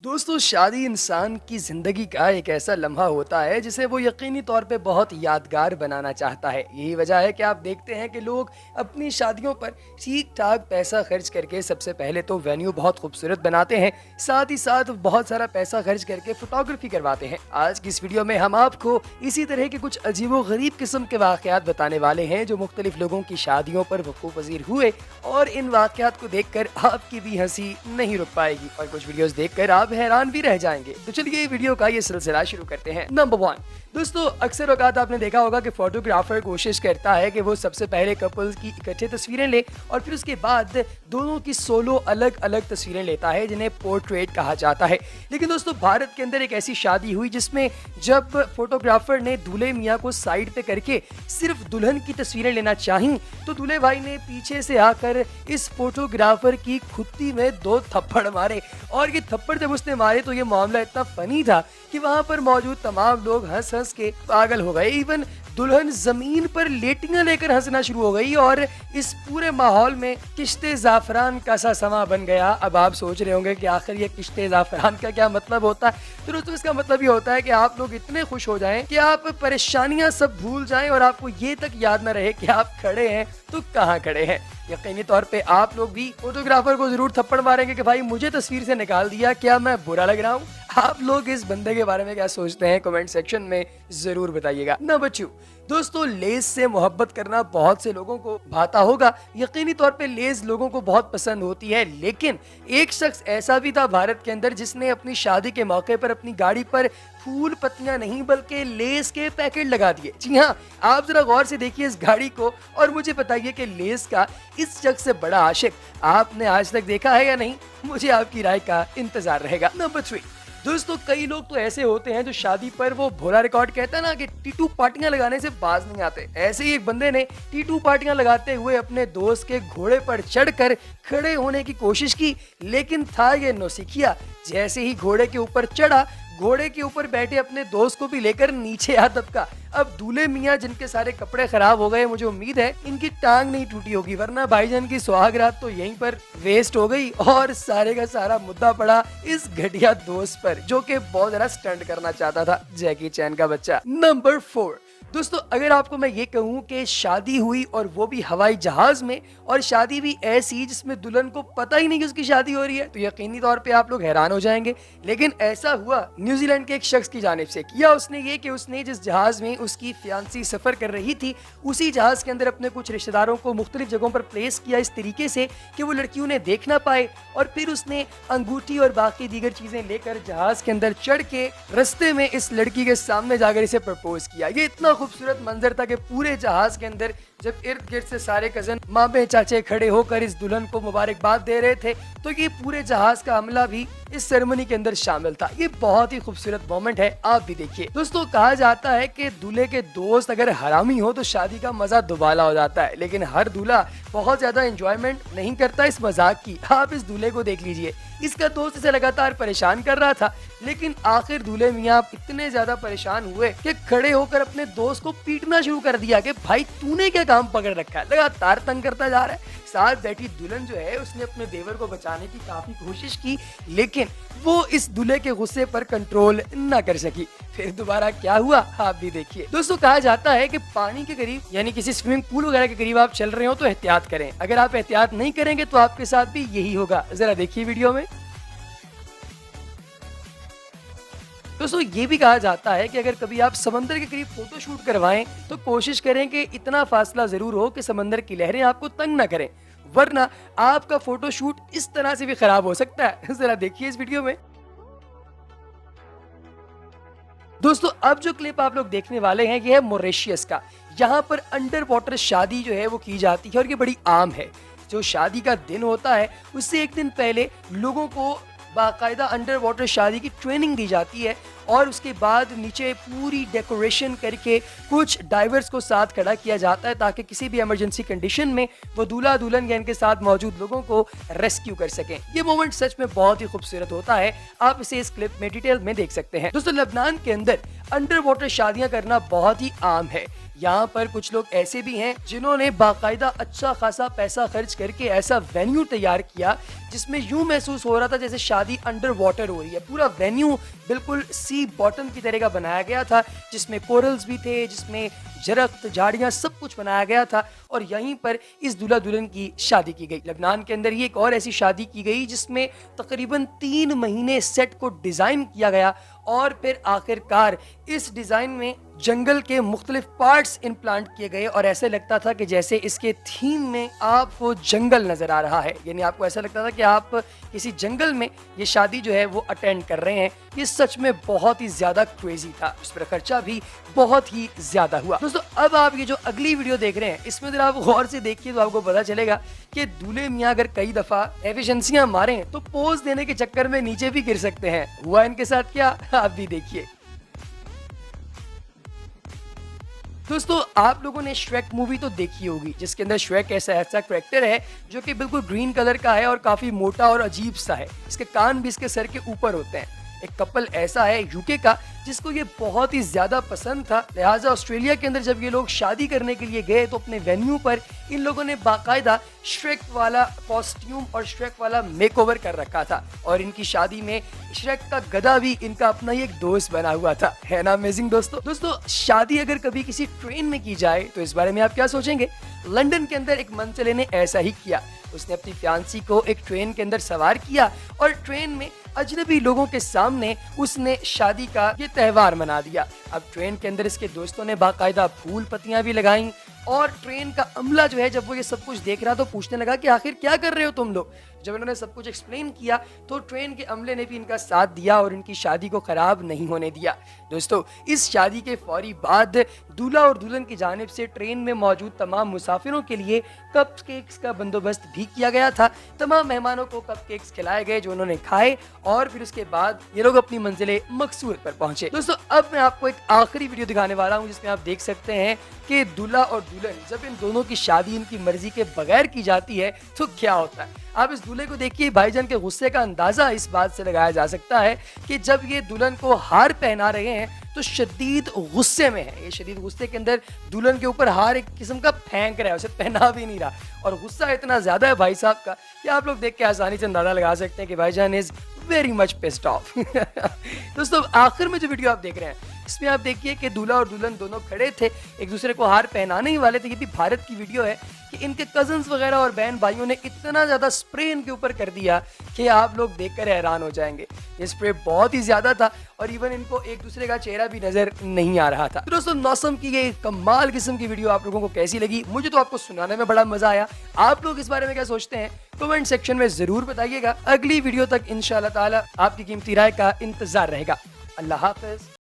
दोस्तों, शादी इंसान की ज़िंदगी का एक ऐसा लम्हा होता है जिसे वो यकीनी तौर पे बहुत यादगार बनाना चाहता है। यही वजह है कि आप देखते हैं कि लोग अपनी शादियों पर ठीक-ठाक पैसा खर्च करके सबसे पहले तो वेन्यू बहुत खूबसूरत बनाते हैं, साथ ही साथ बहुत सारा पैसा खर्च करके फ़ोटोग्राफ़ी करवाते हैं। आज की इस वीडियो में हम आपको इसी तरह के कुछ अजीबो-गरीब किस्म के वाक़यात बताने वाले हैं जो मुख्तलिफ़ लोगों की शादियों पर वक़ूफ़ पज़ीर हुए और इन वाक़यात को देखकर आपकी भी हँसी नहीं रुक पाएगी और कुछ वीडियोज़ देखकर आप हैरान भी रह जाएंगे। तो चलिए वीडियो का ये सिलसिला शुरू करते हैं। नंबर 1, दोस्तों अक्सर औकात आपने देखा होगा कि फोटोग्राफर कोशिश करता है कि वो सबसे पहले कपल्स की इकट्ठे तस्वीरें ले और फिर उसके बाद दोनों की सोलो अलग अलग तस्वीरें लेता है जिन्हें पोर्ट्रेट कहा जाता है। लेकिन दोस्तों, भारत के अंदर एक ऐसी शादी हुई जिसमें जब फोटोग्राफर ने दूल्हे मियाँ को साइड पे करके सिर्फ दुल्हन की तस्वीरें लेना चाही तो दूल्हे भाई ने पीछे से आकर इस फोटोग्राफर की खुत्ती में 2 थप्पड़ मारे और ये थप्पड़ जब उसने मारे तो ये मामला इतना फनी था कि वहां पर मौजूद तमाम लोग हंस हंस के पागल हो गए। इवन दुल्हन जमीन पर लेटियां लेकर हंसना शुरू हो गई और इस पूरे माहौल में किश्ते जाफरान का सा समा बन गया। अब आप सोच रहे होंगे कि आखिर ये किश्ते जाफरान का क्या मतलब होता है। तो दोस्तों, इसका मतलब ये होता है कि आप लोग इतने खुश हो जाएं कि आप परेशानियां सब भूल जाएं और आपको ये तक याद न रहे कि आप खड़े हैं तो कहाँ खड़े हैं। यकीनी तौर पे आप लोग भी फोटोग्राफर को जरूर थप्पड़ मारेंगे कि भाई मुझे तस्वीर से निकाल दिया, क्या मैं बुरा लग रहा हूँ। आप लोग इस बंदे के बारे में क्या सोचते हैं कमेंट सेक्शन में जरूर बताइएगा। नंबर 2, दोस्तों लेस से मोहब्बत करना बहुत से लोगों को भाता होगा। यकीनी तौर पे लेस लोगों को बहुत पसंद होती है, लेकिन एक शख्स ऐसा भी था भारत के अंदर जिसने अपनी शादी के मौके पर अपनी गाड़ी पर फूल पत्तियां नहीं बल्कि लेस के पैकेट लगा दिए। जी हाँ, आप जरा गौर से देखिए इस गाड़ी को और मुझे बताइए कि लेस का इस शख्स से बड़ा आशिक आपने आज तक देखा है या नहीं। मुझे आपकी राय का इंतजार रहेगा। नंबर 3, दोस्तों कई लोग तो ऐसे होते हैं जो शादी पर वो भोला रिकॉर्ड कहता है ना कि टीटू पार्टियां लगाने से बाज नहीं आते। ऐसे ही एक बंदे ने टीटू पार्टियां लगाते हुए अपने दोस्त के घोड़े पर चढ़कर खड़े होने की कोशिश की, लेकिन था ये नौसिखिया। जैसे ही घोड़े के ऊपर चढ़ा, घोड़े के ऊपर बैठे अपने दोस्त को भी लेकर नीचे आ दबका। अब दूल्हे मियाँ जिनके सारे कपड़े खराब हो गए, मुझे उम्मीद है इनकी टांग नहीं टूटी होगी, वरना भाईजान की सुहागरात तो यहीं पर वेस्ट हो गई और सारे का सारा मुद्दा पड़ा इस घटिया दोस्त पर जो कि बहुत ज्यादा स्टंट करना चाहता था, जैकी चैन का बच्चा। नंबर 4, दोस्तों अगर आपको मैं ये कहूँ कि शादी हुई और वो भी हवाई जहाज में, और शादी भी ऐसी जिसमें दुल्हन को पता ही नहीं कि उसकी शादी हो रही है, तो यकीनी तौर पे आप लोग हैरान हो जाएंगे। लेकिन ऐसा हुआ न्यूजीलैंड के एक शख्स की जानिब से। किया उसने ये कि उसने जिस जहाज में उसकी फियांसी सफर कर रही थी उसी जहाज के अंदर अपने कुछ रिश्तेदारों को मुख्तलिफ जगहों पर प्लेस किया इस तरीके से कि वो लड़की उन्हें देख ना पाए, और फिर उसने अंगूठी और बाकी दीगर चीजें लेकर जहाज के अंदर चढ़ के रस्ते में इस लड़की के सामने जाकर इसे प्रपोज किया। ये इतना खूबसूरत मंजर था कि पूरे जहाज के अंदर जब इर्द गिर्द से सारे कजन मामे चाचे खड़े होकर इस दुल्हन को मुबारकबाद दे रहे थे तो ये पूरे जहाज का अमला भी इस सेरेमनी के अंदर शामिल था। ये बहुत ही खूबसूरत मोमेंट है, आप भी देखिए। दोस्तों कहा जाता है कि दूल्हे के दोस्त अगर हरामी हो तो शादी का मजा दुबाला हो जाता है, लेकिन हर दूल्हा बहुत ज्यादा एंजॉयमेंट नहीं करता इस मजाक की। आप इस दूल्हे को देख लीजिए, इसका दोस्त इसे लगातार परेशान कर रहा था, लेकिन आखिर दूल्हे मियाँ इतने ज्यादा परेशान हुए कि खड़े होकर अपने दोस्त को पीटना शुरू कर दिया कि भाई तूने क्या काम पकड़ रखा है, लगातार तंग करता जा रहा है। साथ बैठी दुल्हन जो है उसने अपने देवर को बचाने की काफी कोशिश की, लेकिन वो इस दूल्हे के गुस्से पर कंट्रोल न कर सकी। फिर दोबारा क्या हुआ आप भी देखिए। दोस्तों कहा जाता है कि पानी के करीब यानी किसी स्विमिंग पूल वगैरह के करीब आप चल रहे हो तो एहतियात करें, अगर आप एहतियात नहीं करेंगे तो आपके साथ भी यही होगा। जरा देखिए वीडियो में। दोस्तों ये भी कहा जाता है कि अगर कभी आप समंदर के करीब फोटो शूट करवाएं तो कोशिश करें कि इतना फासला जरूर हो कि समंदर की लहरें आपको तंग न करें, वरना आपका फोटो शूट इस तरह से भी खराब हो सकता है। जरा देखिए इस वीडियो में। दोस्तों अब जो क्लिप आप लोग देखने वाले हैं ये है मॉरिशस का। यहाँ पर अंडर वाटर शादी जो है वो की जाती है और ये बड़ी आम है। जो शादी का दिन होता है उससे एक दिन पहले लोगों को बाकायदा अंडर वाटर शादी की ट्रेनिंग दी जाती है और उसके बाद नीचे पूरी डेकोरेशन करके कुछ डाइवर्स को साथ खड़ा किया जाता है ताकि किसी भी इमरजेंसी कंडीशन में वो दूल्हा दुल्हन या इनके साथ मौजूद लोगों को रेस्क्यू कर सकें। ये मोमेंट सच में बहुत ही खूबसूरत होता है, आप इसे इस क्लिप में डिटेल में देख सकते हैं। दोस्तों लबनान के अंदर अंडर वाटर शादियां करना बहुत ही आम है। यहाँ पर कुछ लोग ऐसे भी हैं जिन्होंने बाकायदा अच्छा खासा पैसा खर्च करके ऐसा वेन्यू तैयार किया जिसमें यूं महसूस हो रहा था जैसे शादी अंडर वाटर हो रही है। पूरा वेन्यू बिल्कुल सी बॉटम की तरह का बनाया गया था, जिसमें कोरल्स भी थे, जिसमें दरख्त झाड़ियां सब कुछ बनाया गया था और यहीं पर इस दूल्हा दुल्हन की शादी की गई। लबनान के अंदर ही एक और ऐसी शादी की गई जिसमें तकरीबन 3 महीने सेट को डिजाइन किया गया और फिर आखिरकार इस डिजाइन में जंगल के मुख्तलिफ पार्ट्स इम्प्लांट किए गए और ऐसे लगता था कि जैसे इसके थीम में आपको जंगल नजर आ रहा है। यानी आपको ऐसा लगता था कि आप किसी जंगल में ये शादी जो है वो अटेंड कर रहे हैं। ये सच में बहुत ही ज्यादा क्रेजी था, इस पर खर्चा भी बहुत ही ज्यादा हुआ। दोस्तों अब आप ये जो अगली वीडियो देख रहे हैं इसमें अगर आप गौर से देखिए तो आपको पता चलेगा कि दूल्हे मियाँ अगर कई दफा एफिशिएंसियां मारें तो पोज देने के चक्कर में नीचे भी गिर सकते हैं। हुआ इनके साथ क्या, आप भी देखिए। दोस्तों आप लोगों ने श्रेक मूवी तो देखी होगी जिसके अंदर श्रेक ऐसा कैरेक्टर है जो कि बिल्कुल ग्रीन कलर का है और काफी मोटा और अजीब सा है। इसके कान भी इसके सर के ऊपर होते हैं। एक कपल ऐसा है यूके का जिसको ये बहुत ही ज्यादा पसंद था, लिहाजा ऑस्ट्रेलिया के अंदर जब ये लोग शादी करने के लिए गए तो अपने वेन्यू पर इन लोगों ने बाकायदा श्रेक वाला कॉस्ट्यूम और श्रेक वाला मेकओवर कर रखा था और इनकी शादी में श्रेक का गधा भी इनका अपना ही एक दोस्त बना हुआ था। है ना अमेजिंग दोस्तों शादी अगर कभी किसी ट्रेन में की जाए तो इस बारे में आप क्या सोचेंगे? लंदन के अंदर एक मनचले ने ऐसा ही किया। उसने अपनी फियांसी को एक ट्रेन के अंदर सवार किया और ट्रेन में अजनबी लोगों के सामने उसने शादी का ये त्यौहार मना दिया। अब ट्रेन के अंदर इसके दोस्तों ने बाकायदा फूल पत्तियां भी लगाईं और ट्रेन का अमला जो है जब वो ये सब कुछ देख रहा तो पूछने लगा कि आखिर क्या कर रहे हो तुम लोग। जब इन्होंने सब कुछ एक्सप्लेन किया तो ट्रेन के अमले ने भी इनका साथ दिया और इनकी शादी को खराब नहीं होने दिया। दोस्तों इस शादी के फौरी बाद दूल्हा और दुल्हन की जानिब से ट्रेन में मौजूद तमाम मुसाफिरों के लिए कप केक्स का बंदोबस्त भी किया गया था। तमाम मेहमानों को कप केक्स खिलाए गए जो उन्होंने खाए और फिर उसके बाद ये लोग अपनी मंजिले मकसूद पर पहुंचे। दोस्तों अब मैं आपको एक आखिरी वीडियो दिखाने वाला हूं जिसमें आप देख सकते हैं कि दूल्हा और दुल्हन जब इन दोनों की शादी इनकी मर्जी के बगैर की जाती है तो क्या होता है। आप इस दूल्हे को देखिए, भाईजान के गुस्से का अंदाजा इस बात से लगाया जा सकता है कि जब ये दुल्हन को हार पहना रहे हैं तो शदीद गुस्से में है। ये शदीद गुस्से के अंदर दुल्हन के ऊपर हार एक किस्म का फेंक रहा है, उसे पहना भी नहीं रहा और गुस्सा इतना ज्यादा है भाई साहब का कि आप लोग देख के आसानी से अंदाजा लगा सकते हैं कि भाईजान is very much pissed off. दोस्तों आखिर में जो वीडियो आप देख रहे हैं इसमें आप देखिए कि दूल्हा और दुल्हन दोनों खड़े थे, एक दूसरे को हार पहनाने ही वाले थे। ये भी भारत की वीडियो है कि इनके कजन्स वगैरह और बहन भाइयों ने इतना ज्यादा स्प्रे इनके ऊपर कर दिया कि आप लोग देखकर हैरान हो जाएंगे। ये स्प्रे बहुत ही ज्यादा था और इवन इनको एक दूसरे का चेहरा भी नजर नहीं आ रहा था। तो दोस्तों मौसम की ये कमाल किस्म की वीडियो आप लोगों को कैसी लगी? मुझे तो आपको सुनाने में बड़ा मजा आया। आप लोग इस बारे में क्या सोचते हैं कमेंट सेक्शन में जरूर बताइएगा। अगली वीडियो तक इंशाअल्लाह ताला आपकी कीमती राय का इंतजार रहेगा। अल्लाह हाफिज।